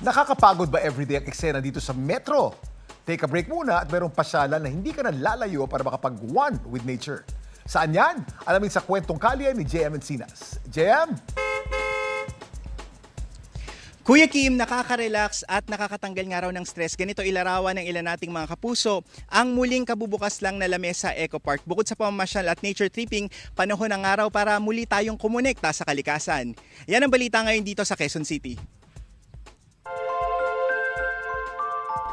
Nakakapagod ba everyday ang eksena dito sa Metro? Take a break muna at mayroong pasyalan na hindi ka na lalayo para makapag-one with nature. Saan yan? Alamin sa kwentong kalye ni JM Encinas. JM? Kuya Kim, nakaka-relax at nakakatanggal nga raw ng stress. Ganito ilarawan ng ilan nating mga kapuso ang muling kabubukas lang na lamesa Eco Park. Bukod sa pamamasyal at nature tripping, panahon ng araw para muli tayong kumonekta sa kalikasan. Yan ang balita ngayon dito sa Quezon City.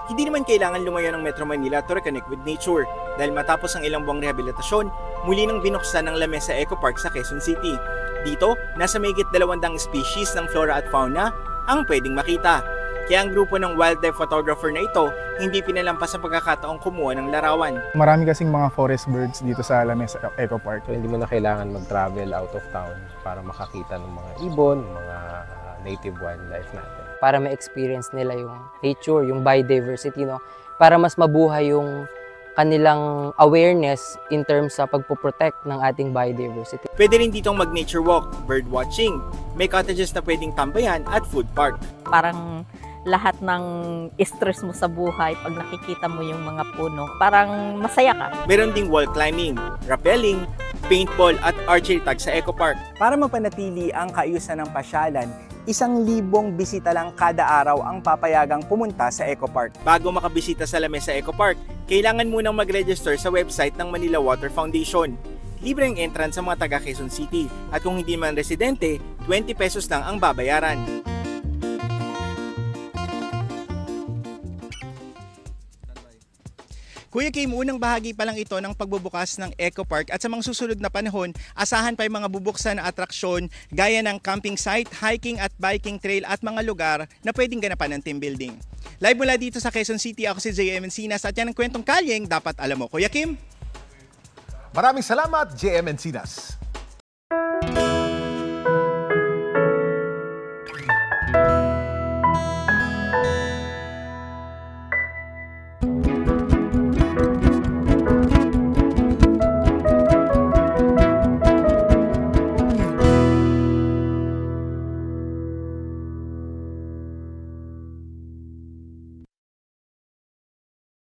Hindi naman kailangan lumayo ng Metro Manila to reconnect with nature dahil matapos ang ilang buwang rehabilitasyon, muli nang binuksan ng lamesa Eco Park sa Quezon City. Dito, nasa mahigit 200 species ng flora at fauna ang pwedeng makita. Kaya ang grupo ng wildlife photographer na ito, hindi pinalampas ang pagkakataong kumuha ng larawan. Marami kasing mga forest birds dito sa Lamesa Eco Park. So, hindi mo na kailangan mag-travel out of town para makakita ng mga ibon, mga native wildlife natin. Para ma-experience nila yung nature, yung biodiversity, no? Para mas mabuhay yung kanilang awareness in terms sa pagpoprotect ng ating biodiversity. Pwede rin ditong mag-nature walk, bird watching, may cottages na pwedeng tambayan at food park. Parang lahat ng stress mo sa buhay, pag nakikita mo yung mga puno, parang masaya ka. Meron ding wall climbing, rappelling, paintball at archery tag sa Eco Park. Para mapanatili ang kaayusan ng pasyalan, 1,000 bisita lang kada araw ang papayagang pumunta sa Eco Park. Bago makabisita sa lamesa Eco Park, kailangan munang mag-register sa website ng Manila Water Foundation. Libre ang entrance sa mga taga Quezon City at kung hindi man residente, 20 pesos lang ang babayaran. Kuya Kim, unang bahagi pa lang ito ng pagbubukas ng Eco Park at sa mga susunod na panahon, asahan pa yung mga bubuksan na atraksyon gaya ng camping site, hiking at biking trail at mga lugar na pwedeng ganapan ng team building. Live mula dito sa Quezon City, ako si JM Encinas at yan ang kwentong kalyeng dapat alam mo. Kuya Kim? Maraming salamat, JM Encinas.